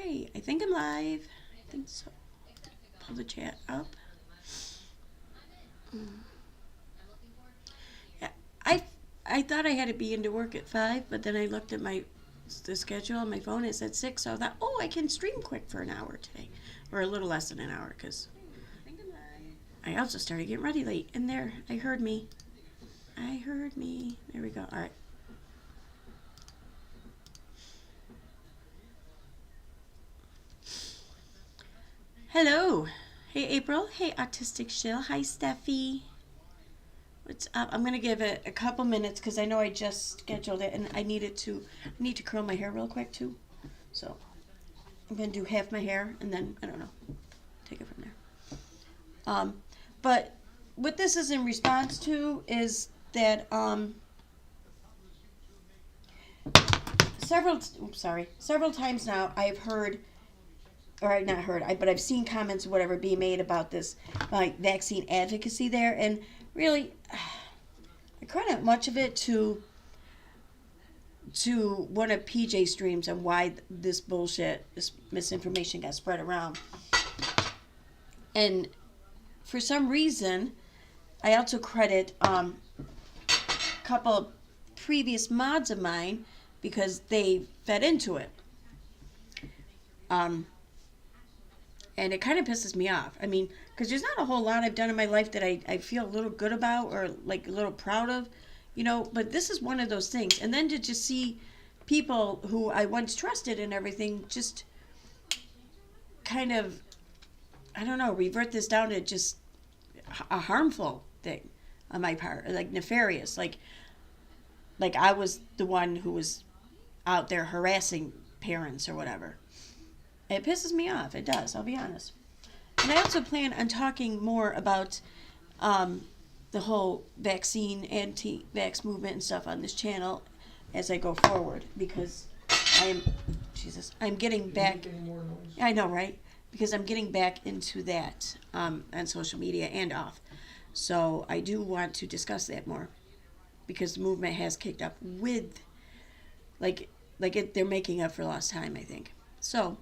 Okay, I think I'm live. I think so. Pull the chat up. Yeah, I thought I had to be into work at 5, but then I looked at the schedule on my phone. It said 6, so I thought, oh, I can stream quick for an hour today, or a little less than an hour, because I also started getting ready late. And there, I heard me. There we go. All right. Hello. Hey, April. Hey, Autistic Shill. Hi, Steffi. What's up? I'm gonna give it a couple minutes because I know I just scheduled it and I need to curl my hair real quick too. So I'm gonna do half my hair and then I don't know, take it from there. But what this is in response to is that several times now I've heard, or I've not heard, but I've seen comments or whatever being made about this like vaccine advocacy there, and really I credit much of it to one of PJ's streams on why this bullshit, this misinformation got spread around. And for some reason, I also credit a couple of previous mods of mine because they fed into it. And it kind of pisses me off. I mean, because there's not a whole lot I've done in my life that I feel a little good about or like a little proud of, but this is one of those things. And then to just see people who I once trusted and everything just kind of, I don't know, revert this down to just a harmful thing on my part, like nefarious, like I was the one who was out there harassing parents or whatever. It pisses me off. It does, I'll be honest. And I also plan on talking more about the whole vaccine, anti-vax movement and stuff on this channel as I go forward because I'm getting back. I know, right? Because I'm getting back into that on social media and off. So I do want to discuss that more because the movement has kicked up with, they're making up for lost time, I think. So.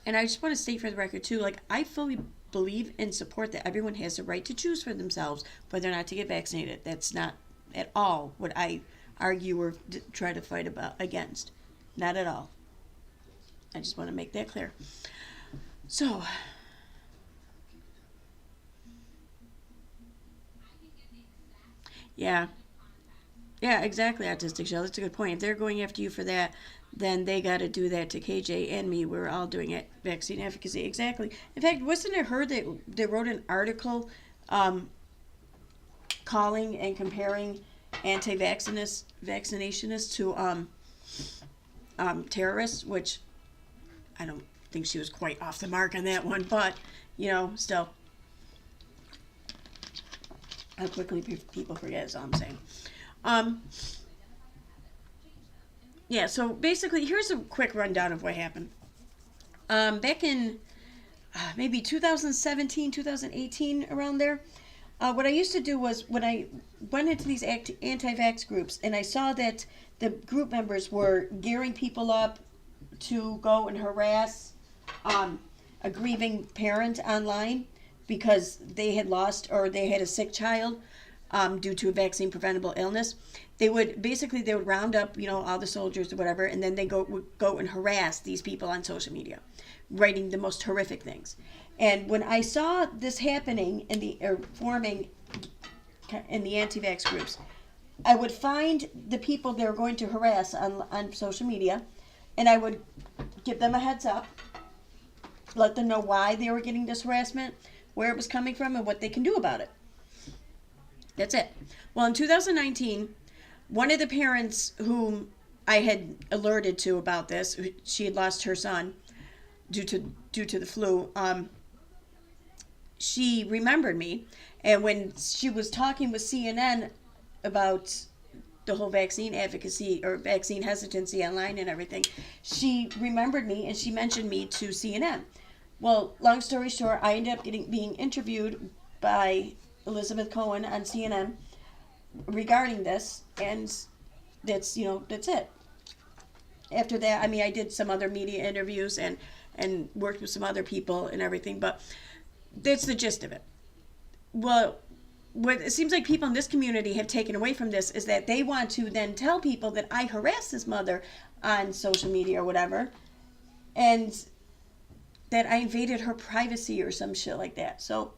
And I just want to state for the record, too, I fully believe and support that everyone has the right to choose for themselves whether or not to get vaccinated. That's not at all what I argue or try to fight against. Not at all. I just want to make that clear. So, yeah. Yeah, exactly, Autistic Shell. That's a good point. If they're going after you for that, then they got to do that to KJ and me. We're all doing it. Vaccine advocacy. Exactly. In fact, wasn't it her that they wrote an article calling and comparing anti-vaccinationists to terrorists, which I don't think she was quite off the mark on that one, but, still. How quickly people forget is all I'm saying. Yeah, so basically, here's a quick rundown of what happened. Back in maybe 2017, 2018, around there, what I used to do was when I went into these anti-vax groups and I saw that the group members were gearing people up to go and harass a grieving parent online because they had lost or they had a sick child due to a vaccine preventable illness, they would round up, all the soldiers or whatever, and then they would go and harass these people on social media, writing the most horrific things. And when I saw this happening forming in the anti-vax groups, I would find the people they were going to harass on social media, and I would give them a heads up, let them know why they were getting this harassment, where it was coming from, and what they can do about it. That's it. Well, in 2019, one of the parents whom I had alerted to about this, she had lost her son due to the flu. She remembered me, and when she was talking with CNN about the whole vaccine advocacy or vaccine hesitancy online and everything, she remembered me and she mentioned me to CNN. Well, long story short, I ended up being interviewed by Elizabeth Cohen on CNN regarding this, and that's it. after that, I mean, I did some other media interviews and worked with some other people and everything, but that's the gist of it. Well, what it seems like people in this community have taken away from this is that they want to then tell people that I harassed this mother on social media or whatever, and that I invaded her privacy or some shit like that. So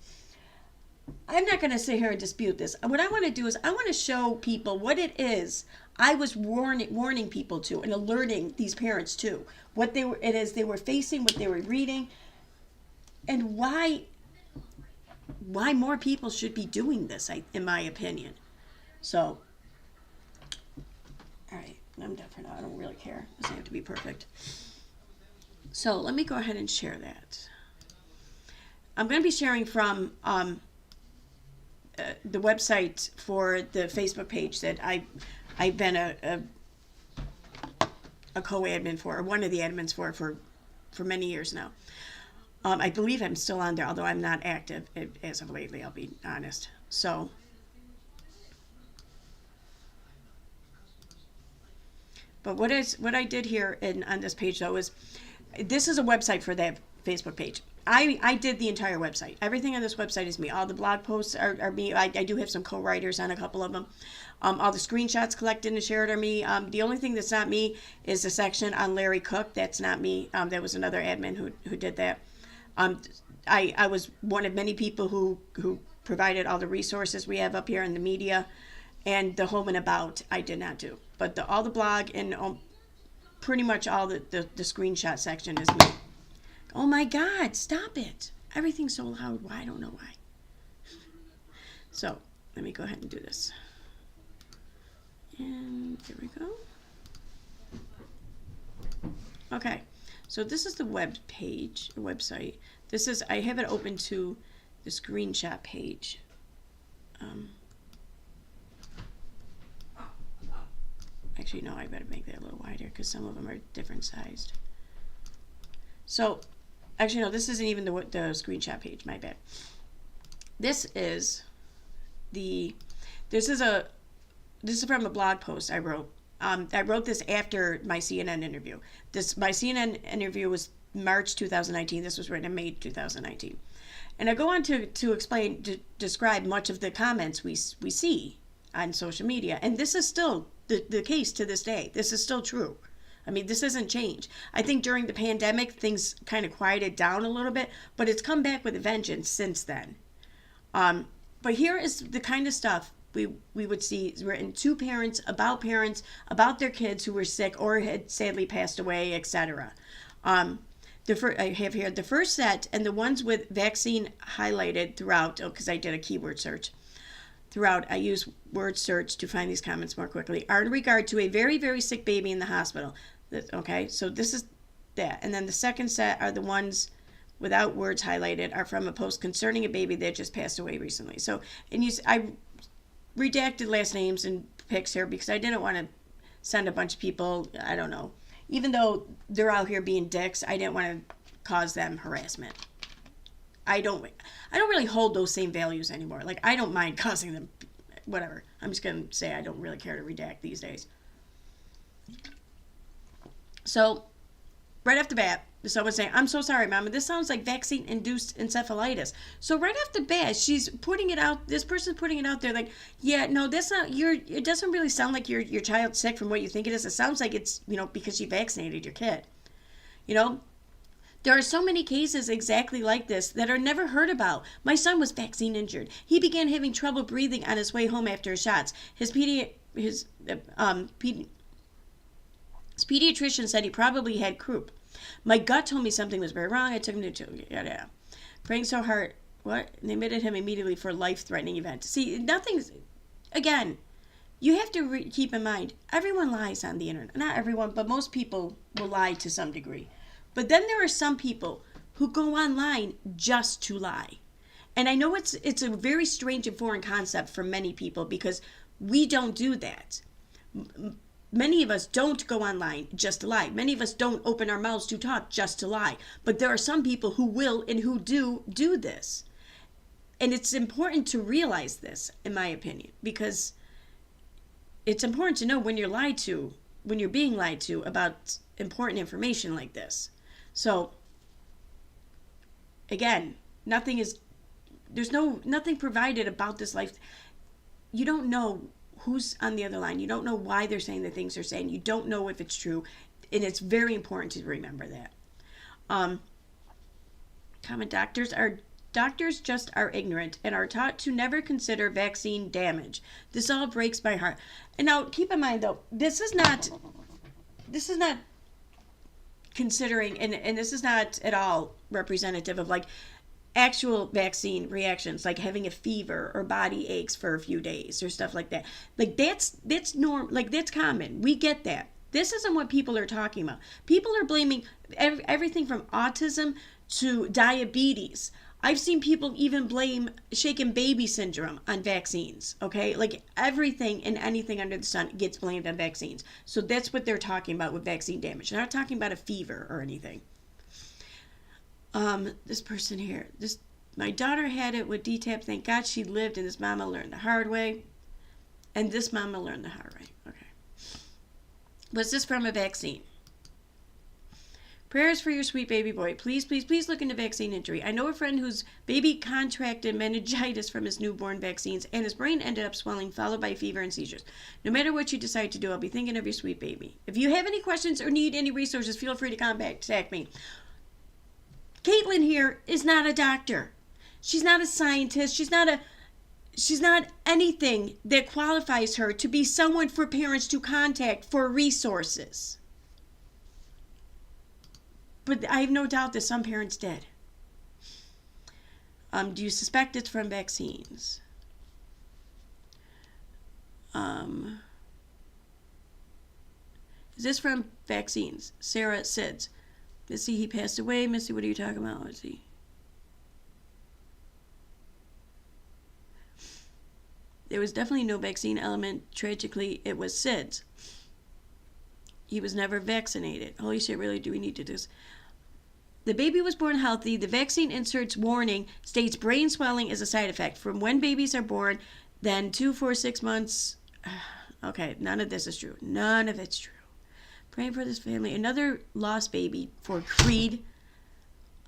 I'm not going to sit here and dispute this. What I want to do is I want to show people what it is I was warning people to and alerting these parents to what they were facing, what they were reading, and why more people should be doing this, in my opinion. So, all right, I'm done for now. I don't really care. It doesn't have to be perfect. So let me go ahead and share that. I'm going to be sharing from the website for the Facebook page that I've been a co-admin for, or one of the admins for many years now. I believe I'm still on there, although I'm not active as of lately, I'll be honest. So, but what I did here on this page, though, is this is a website for that Facebook page. I did the entire website. Everything on this website is me. All the blog posts are me. I do have some co-writers on a couple of them. All the screenshots collected and shared are me. The only thing that's not me is the section on Larry Cook. That's not me. That was another admin who did that. I was one of many people who provided all the resources we have up here in the media, and the home and about I did not do. But all the blog and pretty much all the screenshot section is me. Oh my God, stop it. Everything's so loud. Why? I don't know why. So let me go ahead and do this. And here we go. Okay. So this is the website. This is, I have it open to the screenshot page. Actually, no, I better make that a little wider because some of them are different sized. So, actually, no, this isn't even the screenshot page. My bad. This is from a blog post I wrote. I wrote this after my CNN interview. My CNN interview was March 2019. This was written in May 2019. And I go on to explain, to describe much of the comments we see on social media. And this is still the case to this day. This is still true. I mean, this hasn't changed. I think during the pandemic, things kind of quieted down a little bit, but it's come back with a vengeance since then. But here is the kind of stuff we would see written to parents, about their kids who were sick or had sadly passed away, etc. I have here the first set, and the ones with vaccine highlighted throughout, because I did a keyword search. Throughout, I use word search to find these comments more quickly, are in regard to a very, very sick baby in the hospital. Okay, so this is that. And then the second set are the ones without words highlighted, are from a post concerning a baby that just passed away recently. So, I redacted last names and pics here because I didn't want to send a bunch of people, I don't know. Even though they're out here being dicks, I didn't want to cause them harassment. I don't really hold those same values anymore. Like, I don't mind causing them, whatever. I'm just going to say I don't really care to redact these days. So, right off the bat, someone's saying, I'm so sorry, Mama, this sounds like vaccine-induced encephalitis. So right off the bat, she's putting it out, this person's putting it out there like, yeah, no, that's not, it doesn't really sound like your child's sick from what you think it is. It sounds like it's, because you vaccinated your kid. There are so many cases exactly like this that are never heard about. My son was vaccine injured. He began having trouble breathing on his way home after his shots. His pediatrician said he probably had croup. My gut told me something was very wrong. I took him to yada. Praying so hard. What? And they admitted him immediately for a life-threatening event. See, nothing's... Again, you have to keep in mind, everyone lies on the internet. Not everyone, but most people will lie to some degree. But then there are some people who go online just to lie. And I know it's a very strange and foreign concept for many people because we don't do that. Many of us don't go online just to lie. Many of us don't open our mouths to talk just to lie. But there are some people who will and who do this. And it's important to realize this, in my opinion, because it's important to know when you're lied to, when you're being lied to about important information like this. So again, there's nothing provided about this life. You don't know who's on the other line. You don't know why they're saying the things they're saying. You don't know if it's true. And it's very important to remember that. Common doctors just are ignorant and are taught to never consider vaccine damage. This all breaks my heart. And now keep in mind though, this is not considering, and this is not at all representative of like actual vaccine reactions, like having a fever or body aches for a few days or stuff like that. Like that's common. We get that. This isn't what people are talking about. People are blaming everything from autism to diabetes. I've seen people even blame shaken baby syndrome on vaccines, okay? Like everything and anything under the sun gets blamed on vaccines. So that's what they're talking about with vaccine damage. They're not talking about a fever or anything. This person here, my daughter had it with DTaP. Thank God she lived, and this mama learned the hard way. And this mama learned the hard way. Okay. Was this from a vaccine? Prayers for your sweet baby boy. Please, please, please look into vaccine injury. I know a friend whose baby contracted meningitis from his newborn vaccines, and his brain ended up swelling, followed by fever and seizures. No matter what you decide to do, I'll be thinking of your sweet baby. If you have any questions or need any resources, feel free to contact me. Caitlin here is not a doctor. She's not a scientist. She's not anything that qualifies her to be someone for parents to contact for resources. But I have no doubt that some parents did. Do you suspect it's from vaccines? Is this from vaccines? Sarah Sids. Missy, he passed away. Missy, what are you talking about? Let's see. There was definitely no vaccine element. Tragically, it was SIDS. He was never vaccinated. Holy shit, really, do we need to do this? The baby was born healthy. The vaccine insert's warning states brain swelling is a side effect from when babies are born, then 2, 4, 6 months. Okay, none of this is true. None of it's true. Praying for this family. Another lost baby for greed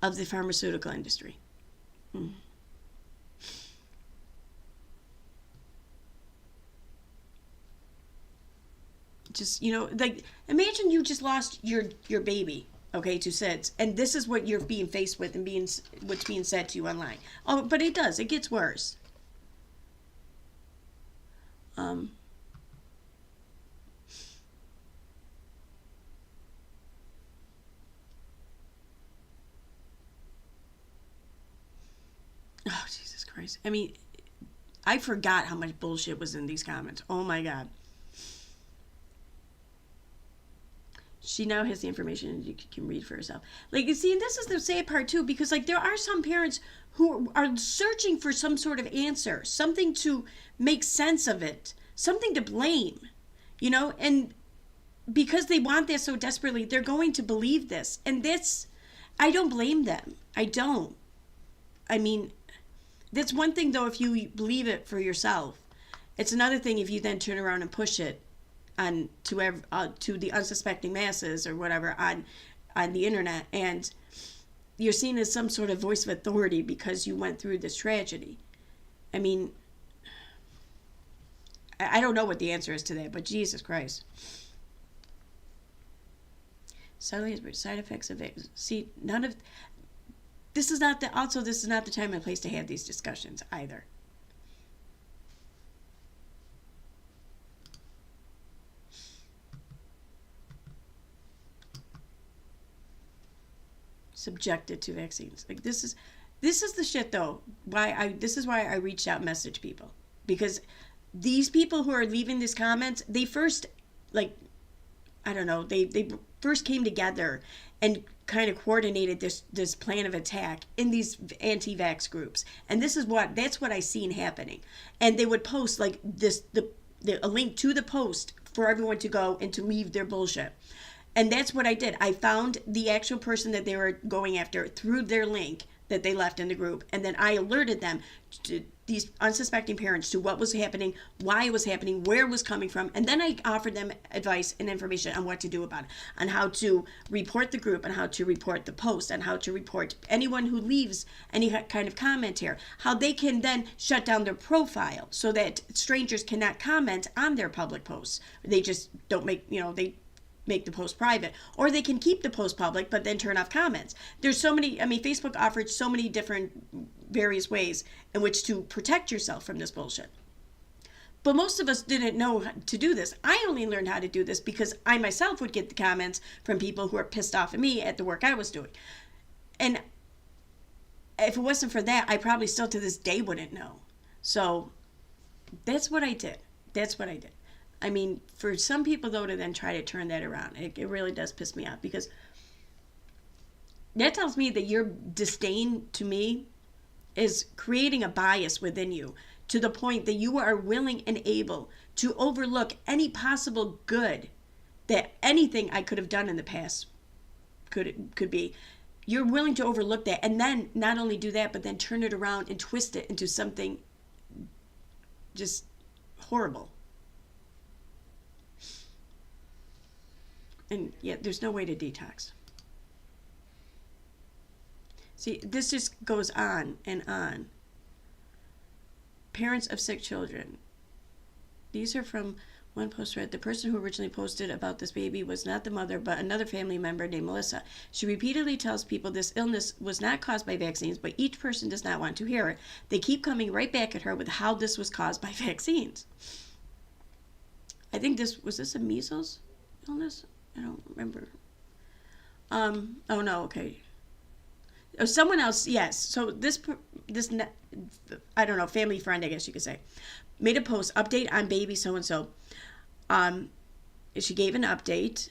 of the pharmaceutical industry. Just, like, imagine you just lost your baby, okay, to SIDS, and this is what you're being faced with and what's being said to you online. Oh, but it does. It gets worse. Oh, Jesus Christ. I mean, I forgot how much bullshit was in these comments. Oh, my God. She now has the information and you can read for herself. Like, you see, and this is the sad part, too, because, like, there are some parents who are searching for some sort of answer, something to make sense of it, something to blame, and because they want that so desperately, they're going to believe this. And this, I don't blame them. I don't. I mean, that's one thing, though, if you believe it for yourself. It's another thing if you then turn around and push it on to the unsuspecting masses or whatever on the internet, and you're seen as some sort of voice of authority because you went through this tragedy. I mean, I don't know what the answer is to that, but Jesus Christ. Suddenly, side effects of it. See, none of this is not the. Also, this is not the time and place to have these discussions either. Subjected to vaccines. Like, this is the shit, though. This is why I reached out and messaged people, because these people who are leaving these comments, they first, like, I don't know, they first came together and kind of coordinated this plan of attack in these anti-vax groups, and that's what I seen happening. And they would post like a link to the post for everyone to go and to leave their bullshit. And that's what I did. I found the actual person that they were going after through their link that they left in the group. And then I alerted them to these unsuspecting parents to what was happening, why it was happening, where it was coming from, and then I offered them advice and information on what to do about it, on how to report the group, on how to report the post, on how to report anyone who leaves any kind of comment here, how they can then shut down their profile so that strangers cannot comment on their public posts. They just don't make, they make the post private, or they can keep the post public but then turn off comments. There's so many, Facebook offered so many different various ways in which to protect yourself from this bullshit. But most of us didn't know how to do this. I only learned how to do this because I myself would get the comments from people who are pissed off at me at the work I was doing. And if it wasn't for that, I probably still to this day wouldn't know. So that's what I did. I mean, for some people, though, to then try to turn that around, it really does piss me off, because that tells me that your disdain to me is creating a bias within you to the point that you are willing and able to overlook any possible good that anything I could have done in the past could be. You're willing to overlook that, and then not only do that, but then turn it around and twist it into something just horrible. And yet there's no way to detox. See, this just goes on and on. Parents of sick children. These are from one post thread. The person who originally posted about this baby was not the mother, but another family member named Melissa. She repeatedly tells people this illness was not caused by vaccines, but each person does not want to hear it. They keep coming right back at her with how this was caused by vaccines. I think was this a measles illness? I don't remember. Oh no, okay. Oh, someone else, yes. So this, I don't know, family friend, I guess you could say, made a post, update on baby so-and-so. She gave an update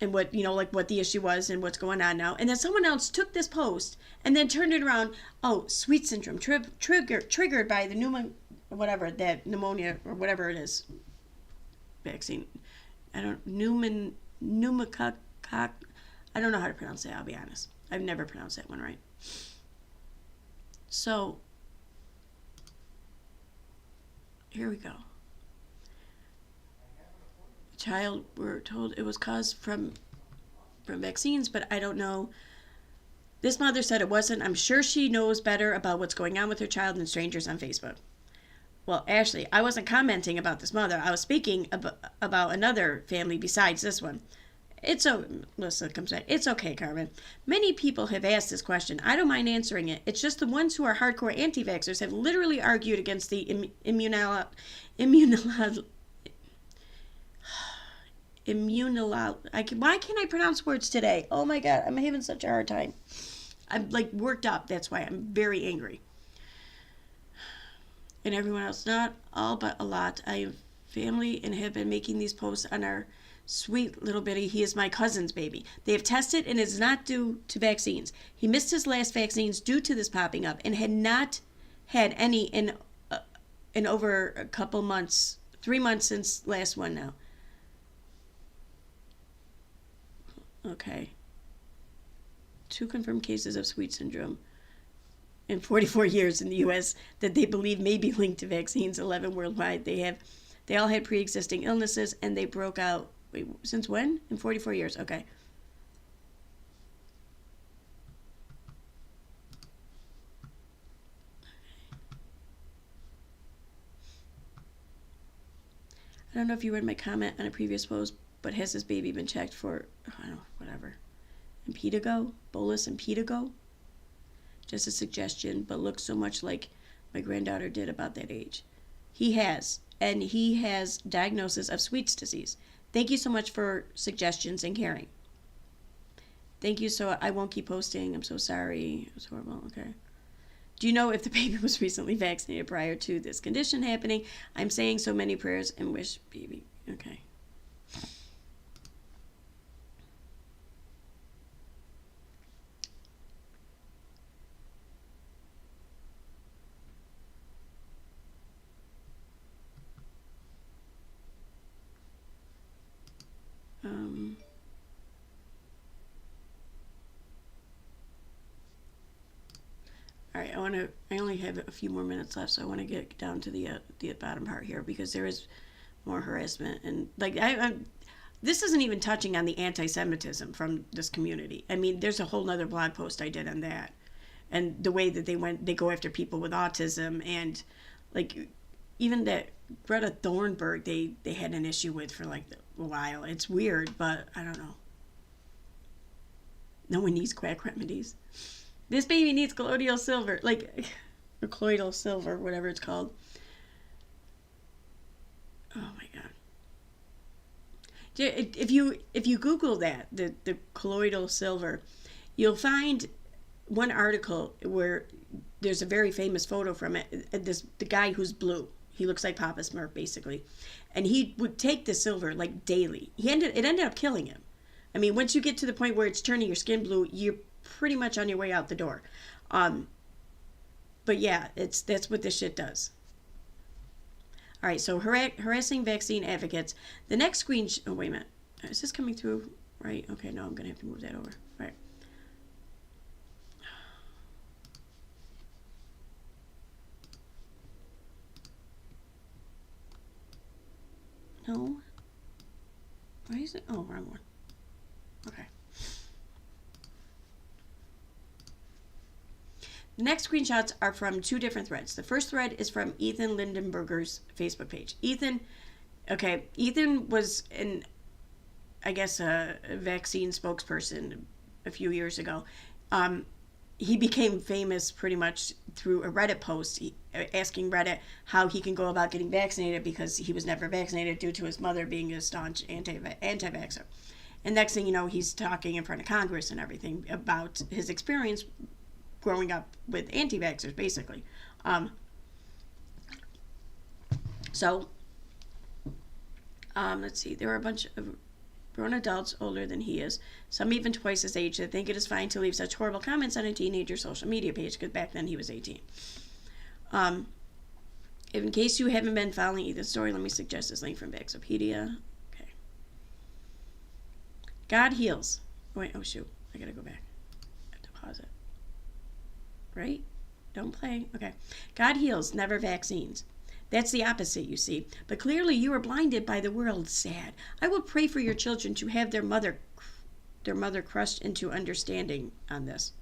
and what, like what the issue was and what's going on now. And then someone else took this post and then turned it around. Oh, sweet syndrome, triggered by the pneumonia or whatever it is, vaccine. Pneumococ. I don't know how to pronounce that, I'll be honest. I've never pronounced that one right. So, here we go. The child, we're told it was caused from vaccines, but I don't know. This mother said it wasn't. I'm sure she knows better about what's going on with her child than strangers on Facebook. Well, Ashley, I wasn't commenting about this mother. I was speaking about another family besides this one. Melissa comes back. It's okay, Carmen. Many people have asked this question. I don't mind answering it. It's just the ones who are hardcore anti-vaxxers have literally argued against the why can't I pronounce words today? Oh my God, I'm having such a hard time. I'm worked up. That's why I'm very angry. And everyone else, not all, but a lot. I have family and have been making these posts on our sweet little bitty. He is my cousin's baby. They have tested and it is not due to vaccines. He missed his last vaccines due to this popping up and had not had any in over a couple months, 3 months since last one now. Okay. 2 confirmed cases of sweet syndrome in 44 years in the U.S. that they believe may be linked to vaccines, 11 worldwide. They all had pre-existing illnesses, and they broke out, since when? In 44 years, okay. I don't know if you read my comment on a previous post, but has this baby been checked for, I don't know, whatever, impetigo, bolus impetigo? Just a suggestion, but looks so much like my granddaughter did about that age. He has diagnosis of Sweet's disease. Thank you so much for suggestions and caring. Thank you, so I won't keep posting. I'm so sorry. It was horrible. Okay. Do you know if the baby was recently vaccinated prior to this condition happening? I'm saying so many prayers and wish baby. Okay. All right, I only have a few more minutes left, so I want to get down to the bottom part here, because there is more harassment, and like this isn't even touching on the anti-Semitism from this community. I mean, there's a whole nother blog post I did on that, and the way that they go after people with autism, and like even that Greta Thunberg they had an issue with for like a while. It's weird, but I don't know. No one needs quack remedies. This baby needs colloidal silver, or colloidal silver, whatever it's called. Oh my god! If you Google that, the colloidal silver, you'll find one article where there's a very famous photo from it. The guy who's blue. He looks like Papa Smurf, basically, and he would take the silver like daily. It ended up killing him. I mean, once you get to the point where it's turning your skin blue, you're pretty much on your way out the door. But yeah, that's what this shit does. All right, so harassing vaccine advocates. The next screen. Oh, wait a minute. Is this coming through right? Okay, no, I'm going to have to move that over. All right. No. Why is it? Oh, wrong one. Okay. The next screenshots are from two different threads. The first thread is from Ethan Lindenberger's Facebook page. Ethan was a vaccine spokesperson a few years ago. He became famous pretty much through a Reddit post asking Reddit how he can go about getting vaccinated, because he was never vaccinated due to his mother being a staunch anti-vaxxer. And next thing you know, he's talking in front of Congress and everything about his experience growing up with anti-vaxxers, basically. Let's see. There are a bunch of grown adults older than he is, some even twice his age, that think it is fine to leave such horrible comments on a teenager social media page, because back then he was 18. In case you haven't been following Ethan's story, let me suggest this link from Vaxopedia. Okay. God heals. Wait, oh shoot. I gotta go back. I have to pause it. Right? Don't play. Okay. God heals, never vaccines. That's the opposite, you see. But clearly you are blinded by the world. Sad. I will pray for your children to have their mother crushed into understanding on this.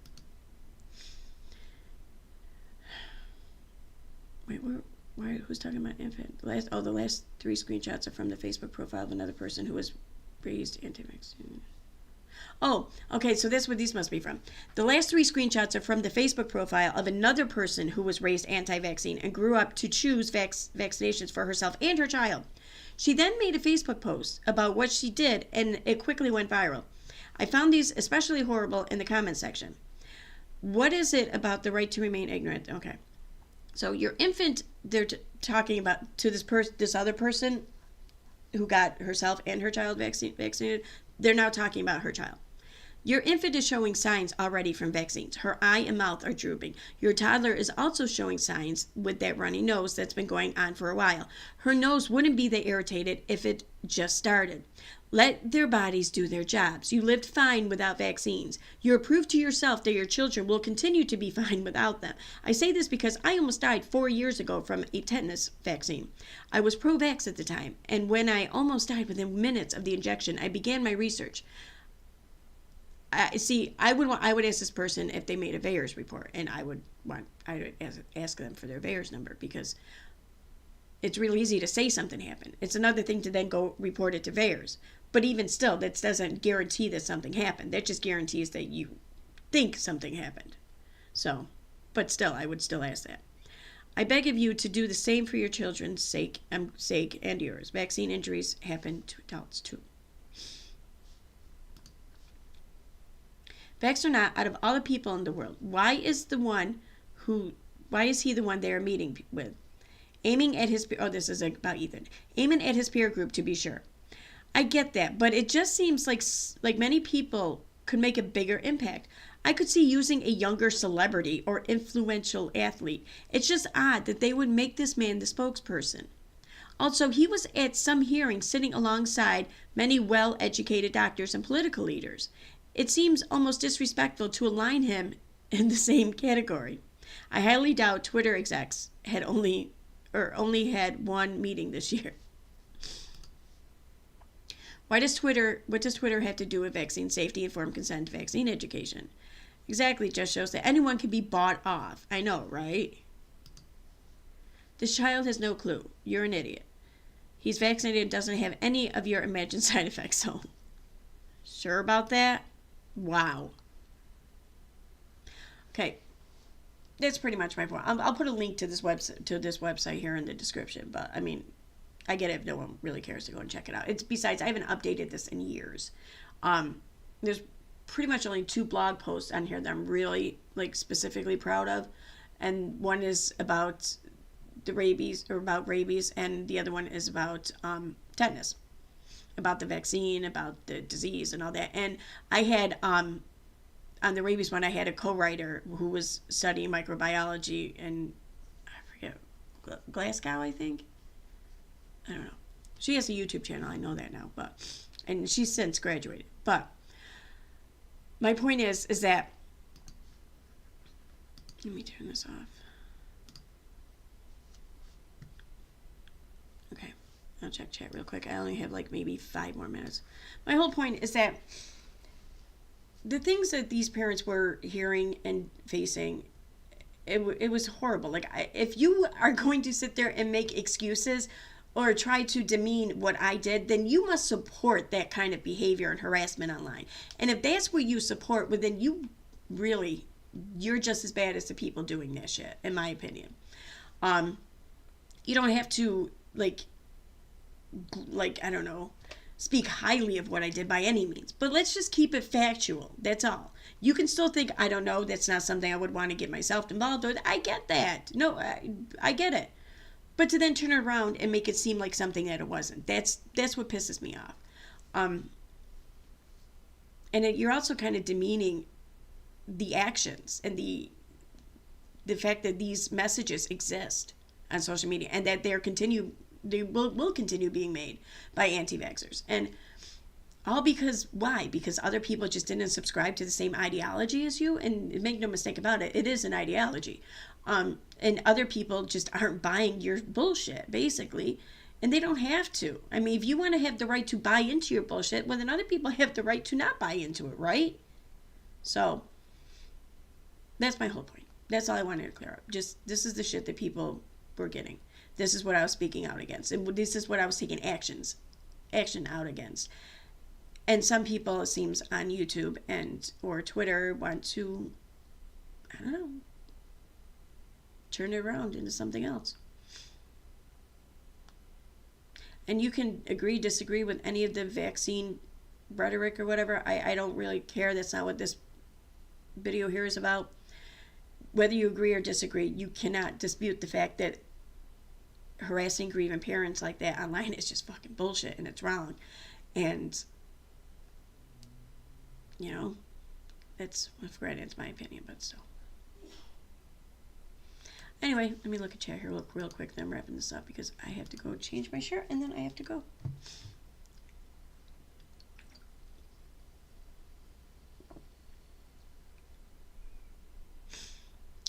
Wait, who's talking about infant? The last three screenshots are from the Facebook profile of another person who was raised anti-vaccine. Oh, okay, so that's what these must be from. The last three screenshots are from the Facebook profile of another person who was raised anti-vaccine and grew up to choose vaccinations for herself and her child. She then made a Facebook post about what she did, and it quickly went viral. I found these especially horrible in the comment section. What is it about the right to remain ignorant? Okay. So your infant, they're talking about to this other person who got herself and her child vaccinated. They're now talking about her child. Your infant is showing signs already from vaccines. Her eye and mouth are drooping. Your toddler is also showing signs with that runny nose that's been going on for a while. Her nose wouldn't be that irritated if it just started. Let their bodies do their jobs. You lived fine without vaccines. You're proof to yourself that your children will continue to be fine without them. I say this because I almost died 4 years ago from a tetanus vaccine. I was pro-vax at the time, and when I almost died within minutes of the injection, I began my research. I would ask this person if they made a VAERS report, and I would ask them for their VAERS number, because it's really easy to say something happened. It's another thing to then go report it to VAERS. But even still, that doesn't guarantee that something happened. That just guarantees that you think something happened. So, but still, I would still ask that. I beg of you to do the same for your children's sake and yours. Vaccine injuries happen to adults too. Vax or not, out of all the people in the world, why is he the one they are meeting with? This is about Ethan. Aiming at his peer group, to be sure. I get that, but it just seems like many people could make a bigger impact. I could see using a younger celebrity or influential athlete. It's just odd that they would make this man the spokesperson. Also, he was at some hearing sitting alongside many well-educated doctors and political leaders. It seems almost disrespectful to align him in the same category. I highly doubt Twitter execs had only had one meeting this year. What does Twitter have to do with vaccine safety, informed consent, vaccine education? Exactly, just shows that anyone can be bought off. I know, right? This child has no clue. You're an idiot. He's vaccinated and doesn't have any of your imagined side effects, so sure about that? Wow. Okay. That's pretty much my point. I'll put a link to this website here in the description, but I mean, I get it if no one really cares to go and check it out. It's besides, I haven't updated this in years. There's pretty much only 2 blog posts on here that I'm really like specifically proud of, and one is about rabies, and the other one is about tetanus, about the vaccine, about the disease, and all that. And I had on the rabies one, I had a co-writer who was studying microbiology in, I forget, Glasgow, I think. I don't know. She has a YouTube channel, I know that now, and she's since graduated. But my point is that, let me turn this off. Okay, I'll check chat real quick. I only have like maybe 5 more minutes. My whole point is that the things that these parents were hearing and facing, it was horrible. Like, if you are going to sit there and make excuses or try to demean what I did, then you must support that kind of behavior and harassment online. And if that's what you support, well, then you're just as bad as the people doing that shit, in my opinion. You don't have to like I don't know, speak highly of what I did by any means, but let's just keep it factual. That's all. You can still think, I don't know, that's not something I would want to get myself involved with. I get that. No, I get it. But to then turn it around and make it seem like something that it wasn't, that's what pisses me off. And you're also kind of demeaning the actions and the fact that these messages exist on social media, and that they will continue being made by anti-vaxxers. And all because, why? Because other people just didn't subscribe to the same ideology as you. And make no mistake about it, it is an ideology. And other people just aren't buying your bullshit, basically. And they don't have to. I mean, if you want to have the right to buy into your bullshit, well, then other people have the right to not buy into it, right? So, that's my whole point. That's all I wanted to clear up. Just, this is the shit that people were getting. This is what I was speaking out against. And this is what I was taking action out against. And some people, it seems, on YouTube or Twitter want to, I don't know, turn it around into something else. And you can agree, disagree with any of the vaccine rhetoric or whatever. I don't really care. That's not what this video here is about. Whether you agree or disagree, you cannot dispute the fact that harassing grieving parents like that online is just fucking bullshit, and it's wrong. And, you know, it's, granted, it's my opinion, but still. Anyway, let me look at chat here real quick, then I'm wrapping this up because I have to go change my shirt and then I have to go.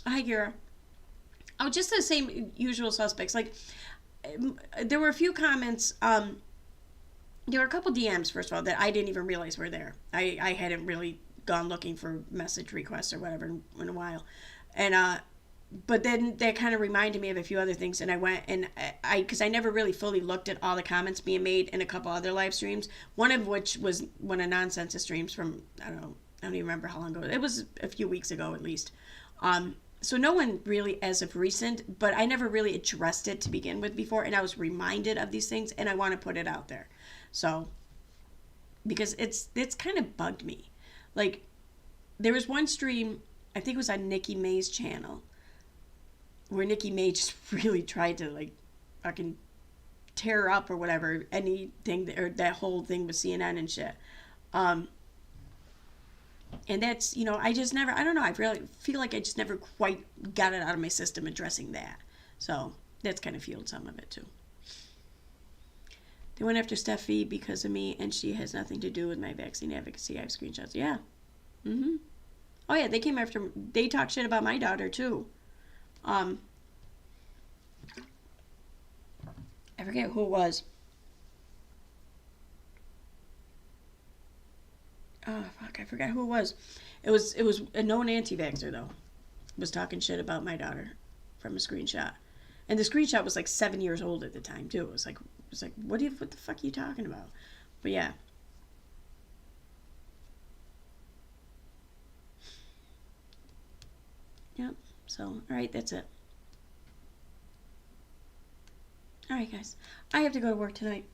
Hi, Gira. Oh, just the same usual suspects. Like, there were a few comments. There were a couple DMs, first of all, that I didn't even realize were there. I hadn't really gone looking for message requests or whatever in a while. And, but then that kind of reminded me of a few other things. And I went and because I never really fully looked at all the comments being made in a couple other live streams. One of which was one of Nonsense's streams from, I don't even remember how long ago. It was a few weeks ago at least. So no one really as of recent, but I never really addressed it to begin with before, and I was reminded of these things, and I want to put it out there. So, because it's kind of bugged me. Like, there was one stream, I think it was on Nikki May's channel, where Nikki May just really tried to, like, fucking tear up or whatever, anything, or that whole thing with CNN and shit. And that's, you know, I don't know, I really feel like I just never quite got it out of my system addressing that. So, that's kind of fueled some of it, too. They went after Steffi because of me, and she has nothing to do with my vaccine advocacy. I have screenshots. Yeah. Oh, yeah, they came after, they talked shit about my daughter, too. Um, I forget who it was. Oh fuck, I forgot who it was. It was a known anti-vaxxer though. Was talking shit about my daughter from a screenshot. And the screenshot was like 7 years old at the time too. It was like what the fuck are you talking about? But yeah. Yep. So, all right, that's it. All right, guys. I have to go to work tonight.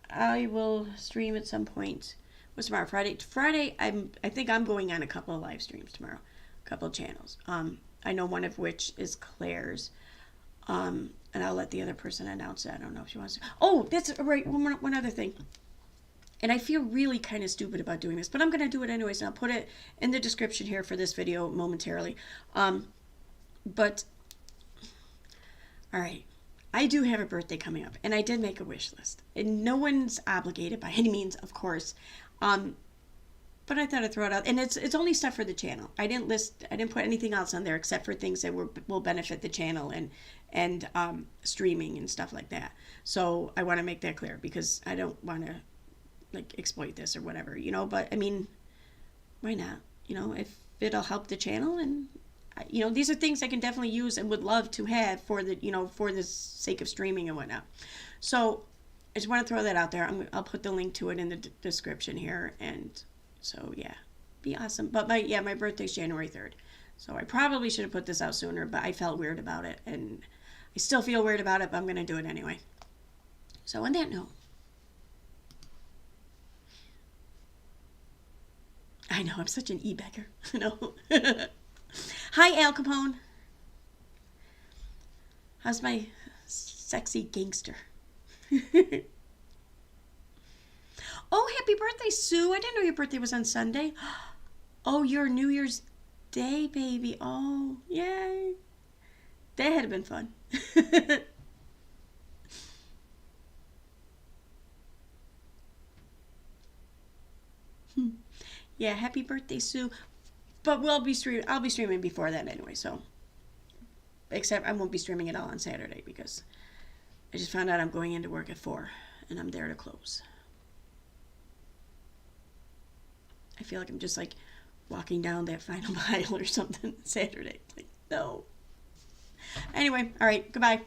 I will stream at some point. What's tomorrow? Friday. Friday. I think I'm going on a couple of live streams tomorrow, a couple of channels. I know one of which is Claire's. And I'll let the other person announce it. I don't know if she wants to. Oh, that's right. One other thing. And I feel really kind of stupid about doing this, but I'm going to do it anyways. And I'll put it in the description here for this video momentarily. But, all right. I do have a birthday coming up, and I did make a wish list. And no one's obligated by any means, of course. But I thought I'd throw it out. And it's only stuff for the channel. I didn't put anything else on there except for things that will benefit the channel and streaming and stuff like that. So I want to make that clear because I don't want to like exploit this or whatever, you know, but I mean, why not? You know, if it'll help the channel, and you know, these are things I can definitely use and would love to have for the, you know, for the sake of streaming and whatnot. So I just want to throw that out there. I'll put the link to it in the description here. And so, yeah, be awesome. But my birthday's January 3rd. So I probably should have put this out sooner, but I felt weird about it. And I still feel weird about it, but I'm going to do it anyway. So on that note, I know, I'm such an e-beggar. No. Hi, Al Capone. How's my sexy gangster? Oh, happy birthday, Sue. I didn't know your birthday was on Sunday. Oh, your New Year's Day, baby. Oh, yay. That had been fun. Yeah, happy birthday, Sue. But I'll be streaming before that anyway, so. Except I won't be streaming at all on Saturday because I just found out I'm going into work at 4 and I'm there to close. I feel like I'm just like walking down that final mile or something Saturday. Like, no. Anyway, all right, goodbye.